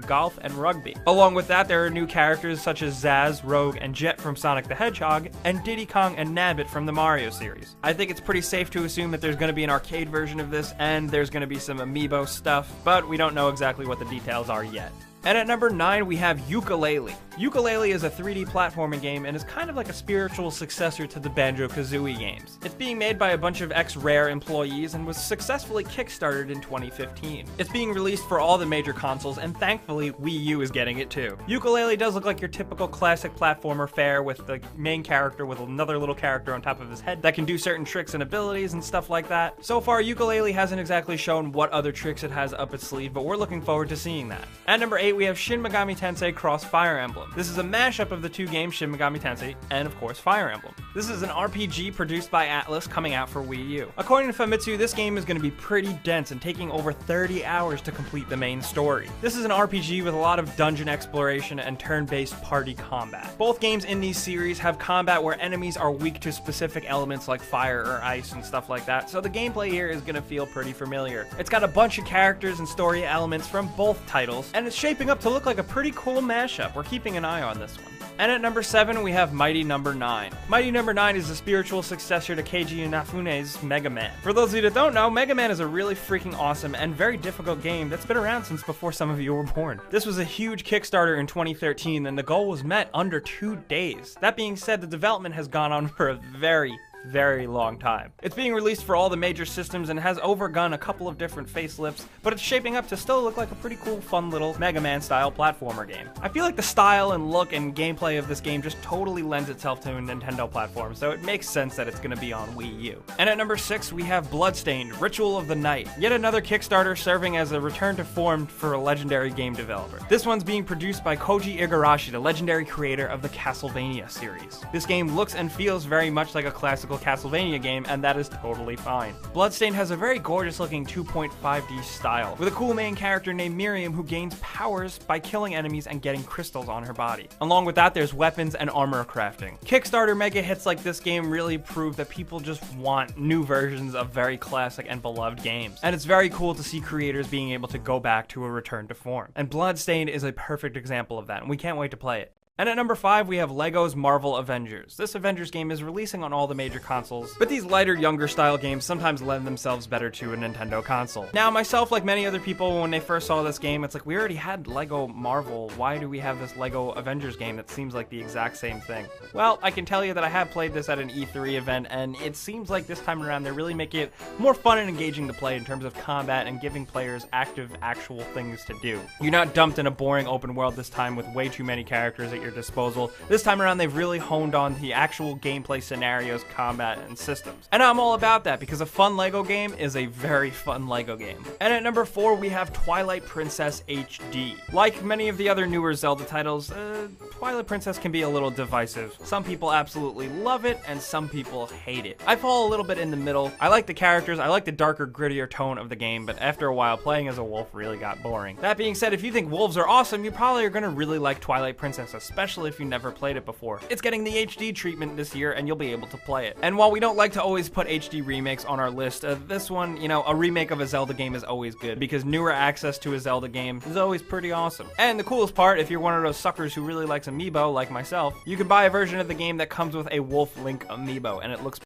golf, and rugby. Along with that, there are new characters such as Zaz, Rogue, and Jet from Sonic the Hedgehog, and Diddy Kong and Nabbit from the Mario series. I think it's pretty safe to assume that there's going to be an arcade version of this, and there's going to be some amiibo stuff, but we don't know exactly what the details are yet. And at number 9, we have Yooka-Laylee. Yooka-Laylee is a 3D platforming game and is kind of like a spiritual successor to the Banjo-Kazooie games. It's being made by a bunch of ex-Rare employees and was successfully kickstarted in 2015. It's being released for all the major consoles, and thankfully Wii U is getting it too. Yooka-Laylee does look like your typical classic platformer fare with the main character with another little character on top of his head that can do certain tricks and abilities and stuff like that. So far, Yooka-Laylee hasn't exactly shown what other tricks it has up its sleeve, but we're looking forward to seeing that. At number 8, we have Shin Megami Tensei Cross Fire Emblem. This is a mashup of the two games Shin Megami Tensei and, of course, Fire Emblem. This is an RPG produced by Atlus coming out for Wii U. According to Famitsu, this game is going to be pretty dense and taking over 30 hours to complete the main story. This is an RPG with a lot of dungeon exploration and turn-based party combat. Both games in these series have combat where enemies are weak to specific elements like fire or ice and stuff like that, so the gameplay here is going to feel pretty familiar. It's got a bunch of characters and story elements from both titles, and it's shaping up to look like a pretty cool mashup. We're keeping an eye on this one. And at number 7, we have Mighty Number 9. Mighty Number 9 is the spiritual successor to Keiji Inafune's Mega Man. For those of you that don't know, Mega Man is a really freaking awesome and very difficult game that's been around since before some of you were born. This was a huge Kickstarter in 2013, and the goal was met under 2 days. That being said, the development has gone on for a very long time. It's being released for all the major systems and has overgone a couple of different facelifts, but it's shaping up to still look like a pretty cool, fun little Mega Man style platformer game. I feel like the style and look and gameplay of this game just totally lends itself to a Nintendo platform, so it makes sense that it's going to be on Wii U. And at number 6, we have Bloodstained: Ritual of the Night. Yet another Kickstarter serving as a return to form for a legendary game developer. This one's being produced by Koji Igarashi, the legendary creator of the Castlevania series. This game looks and feels very much like a classical Castlevania game, and that is totally fine. Bloodstained has a very gorgeous looking 2.5D style, with a cool main character named Miriam who gains powers by killing enemies and getting crystals on her body. Along with that, there's weapons and armor crafting. Kickstarter mega hits like this game really prove that people just want new versions of very classic and beloved games, and it's very cool to see creators being able to go back to a return to form. And Bloodstained is a perfect example of that, and we can't wait to play it. And at number 5, we have LEGO's Marvel Avengers. This Avengers game is releasing on all the major consoles, but these lighter, younger style games sometimes lend themselves better to a Nintendo console. Now, myself, like many other people, when they first saw this game, it's like, we already had LEGO Marvel. Why do we have this LEGO Avengers game that seems like the exact same thing? Well, I can tell you that I have played this at an E3 event, and it seems like this time around they're really making it more fun and engaging to play in terms of combat and giving players active, actual things to do. You're not dumped in a boring open world this time with way too many characters at your disposal. This time around, they've really honed on the actual gameplay scenarios, combat, and systems. And I'm all about that because a fun LEGO game is a very fun LEGO game. And at number 4, we have Twilight Princess HD. Like many of the other newer Zelda titles, Twilight Princess can be a little divisive. Some people absolutely love it, and some people hate it. I fall a little bit in the middle. I like the characters, I like the darker, grittier tone of the game, but after a while, playing as a wolf really got boring. That being said, if you think wolves are awesome, you probably are gonna really like Twilight Princess, especially if you never played it before. It's getting the HD treatment this year, and you'll be able to play it. And while we don't like to always put HD remakes on our list, this one, you know, a remake of a Zelda game is always good, because newer access to a Zelda game is always pretty awesome. And the coolest part, if you're one of those suckers who really likes Amiibo, like myself, you can buy a version of the game that comes with a Wolf Link Amiibo, and it looks